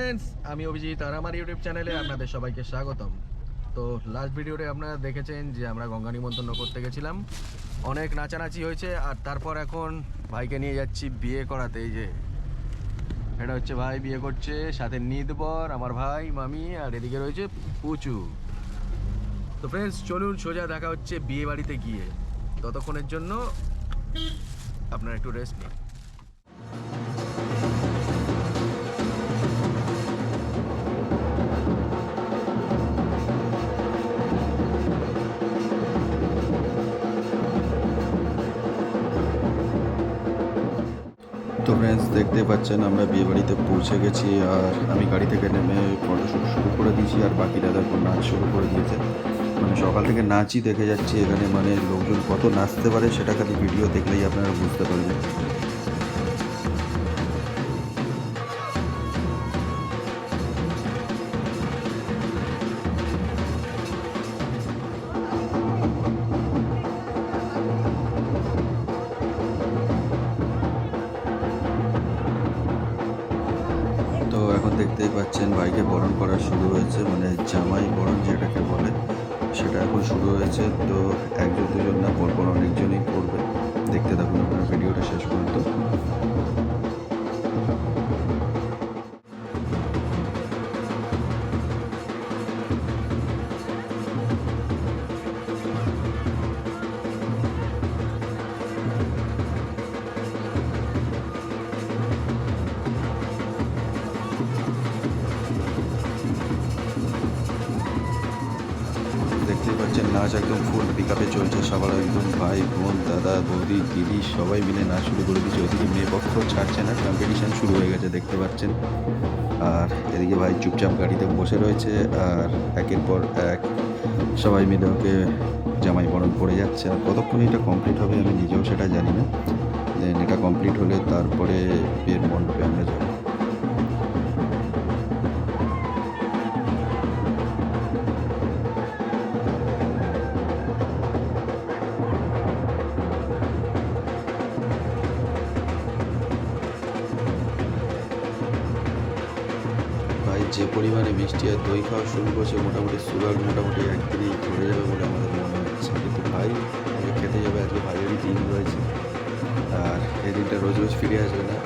Friends, আমি অভিজিৎ আর আমার YouTube চ্যানেলে আপনাদের সবাইকে স্বাগতম। তো লাস্ট ভিডিওতে আপনারা দেখেছেন যে আমরা গঙ্গা নিমন্ত্রণ করতে গেছিলাম, অনেক নাচানাচি হয়েছে। আর তারপর এখন ভাইকে নিয়ে যাচ্ছি বিয়ে করাতে। এই যে এটা হচ্ছে ভাই বিয়ে করছে, সাথে নিদবর আমার ভাই মামি, আর এদিকে রয়েছে পুচু। তো ফ্রেন্ডস চলুন সোজা দেখা হচ্ছে বিয়ে বাড়িতে গিয়ে। ততক্ষণের জন্য আপনারা একটু রেস্ট নিন। তো ফ্রেন্ডস দেখতে পাচ্ছেন আমরা বিয়ে বাড়িতে পৌঁছে গেছি। আর আমি গাড়ি থেকে নেমে ফটোশ্যুট শুরু করে দিয়েছি, আর বাকিরা দেখো নাচ শুরু করে দিয়েছে। মানে সকাল থেকে নাচই দেখে যাচ্ছি এখানে, মানে লোকজন কত নাচতে পারে সেটা খালি ভিডিও দেখলেই আপনারা বুঝতে পারবেন। তো এখন দেখতেই পাচ্ছেন ভাইকে বরণ করা শুরু হয়েছে, মানে জামাই বরণ যেটাকে বলে সেটা এখন শুরু হয়েছে। তো একজন দুজন না, পরপর অনেকজনই করবে। দেখতে থাকুন আপনারা ভিডিওটা শেষ পর্যন্ত। দেখতেই পাচ্ছেন নাচ একদম ফুল পিক আপে চলছে, সবার একদম ভাই বোন দাদা বৌদি দিদি সবাই মিলে নাচ শুরু করে দিচ্ছে। ওদিকে মেয়ে পক্ষ ছাড়ছে না, কম্পিটিশান শুরু হয়ে গেছে দেখতে পাচ্ছেন। আর এদিকে ভাই চুপচাপ গাড়িতে বসে রয়েছে, আর একের পর এক সবাই মিলে ওকে জামাই বরণ করে যাচ্ছে। আর কতক্ষণ এটা কমপ্লিট হবে আমি নিজেও সেটা জানি না। দেন এটা কমপ্লিট হলে তারপরে বিয়ের মণ্ডপে আমরা যাবো। ভাই যে পরিমাণে মিষ্টি আর দই খাওয়া শুরু করছে, মোটামুটি সুগার মোটামুটি একদিনই ধরে যাবে বলে আমাদের মনে হচ্ছে। কিন্তু ভাই আগে খেতে যাবে, আজকে ভাইয়েরই দিন রয়েছে, আর এই দিনটা রোজ রোজ ফিরে আসবে না।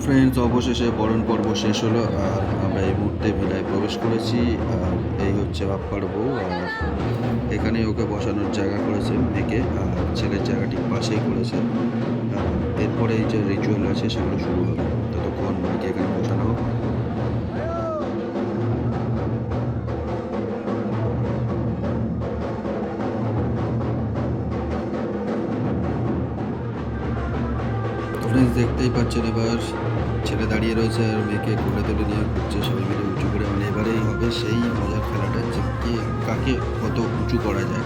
ফ্রেন্ডস, অবশেষে বরণ পর্ব শেষ হলো আর আমরা এই মুহূর্তে ভিলায় প্রবেশ করেছি। আর এই হচ্ছে বাপ্পার বউ, আর এখানে ওকে বসানোর জায়গা করেছে মেয়েকে, আর ছেলের জায়গাটি পাশেই করেছে। আর এরপরে এই যে রিচুয়াল আছে সেগুলো শুরু হবে, ততক্ষণ মেয়েকে এখানে বসানো হোক। ফ্রেন্ডস, দেখতেই পাচ্ছেন এবার ছেলে দাঁড়িয়ে রয়েছে আর মেয়েকে কোলে তুলে নিয়ে ঘুরছে সবাই মিলে উঁচু করে। মানে এবারেই হবে সেই মজার খেলাটা, যে কে কাকে কত উঁচু করা যায়।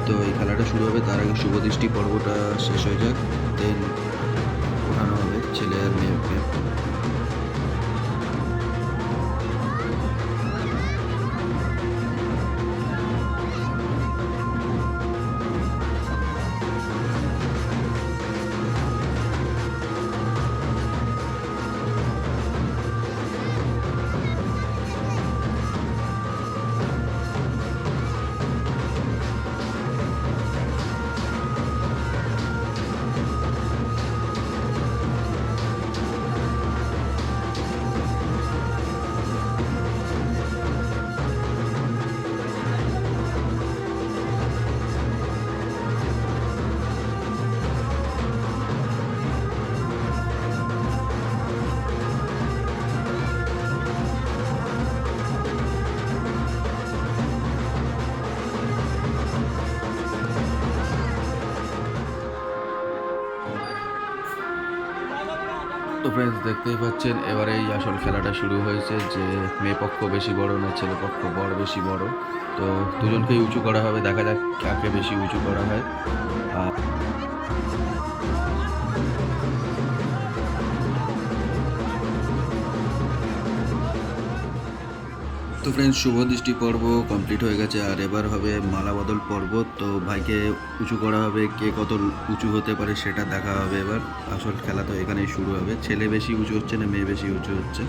তো এই খেলাটা শুরু হবে, তার আগে শুভদৃষ্টি পর্বটা শেষ হয়ে যাক, দেন ওঠানো হবে ছেলে আর মেয়েকে। তো ফ্রেন্ডস, দেখতেই পাচ্ছেন এবারে এই আসল খেলাটা শুরু হয়েছে, যে মেয়ে পক্ষ বেশি বড় না ছেলে পক্ষ বড় বেশি বড়। তো দুজনকেই উঁচু করা হবে, দেখা যাক কাকে বেশি উঁচু করা হয়। আর তো ফ্রেন্ডস, শুভদৃষ্টি পর্ব কমপ্লিট হয়ে গেছে, আর এবার হবে মালা বদল পর্ব। তো ভাইকে উঁচু করা হবে, কে কত উঁচু হতে পারে সেটা দেখা হবে। এবার আসল খেলা তো এখানেই শুরু হবে, ছেলে বেশি উঁচু হচ্ছে না মেয়ে বেশি উঁচু হচ্ছে।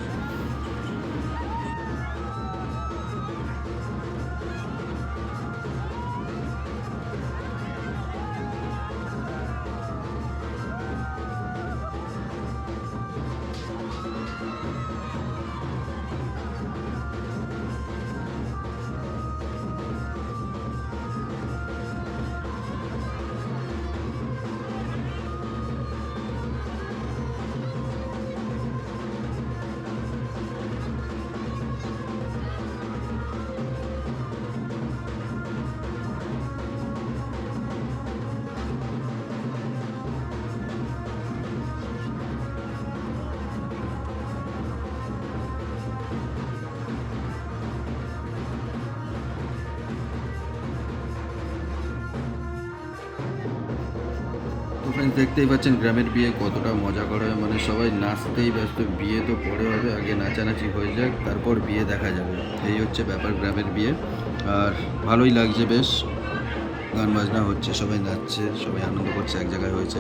তো ফ্রেন্ডস, দেখতেই পাচ্ছেন গ্রামের বিয়ে কতটা মজা করা হয়, মানে সবাই নাচতেই ব্যস্ত। বিয়ে তো পরে হবে, আগে নাচানাচি হয়ে যাক, তারপর বিয়ে দেখা যাবে। এই হচ্ছে ব্যাপার গ্রামের বিয়ে। আর ভালোই লাগছে বেশ, গান বাজনা হচ্ছে, সবাই নাচছে, সবাই আনন্দ করছে, এক জায়গায় হয়েছে।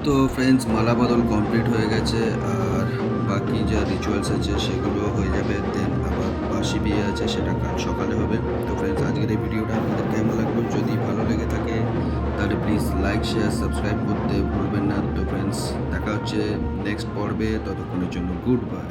তো ফ্রেন্ডস, মালা বদল কমপ্লিট হয়ে গেছে, আর বাকি যা রিচুয়ালস আছে সেগুলো হয়ে যাবে। দেন আবার বাসি বিয়ে আছে, সেটা কাল সকালে হবে। তো ফ্রেন্ডস, আজকের এই ভিডিওটা আপনাদের কেমন লাগলো? যদি ভালো লেগে থাকে তাহলে প্লিজ লাইক, শেয়ার, সাবস্ক্রাইব করতে ভুলবেন না। তো ফ্রেন্ডস, দেখা হচ্ছে নেক্সট পর্বে, ততক্ষণের জন্য গুড বাই।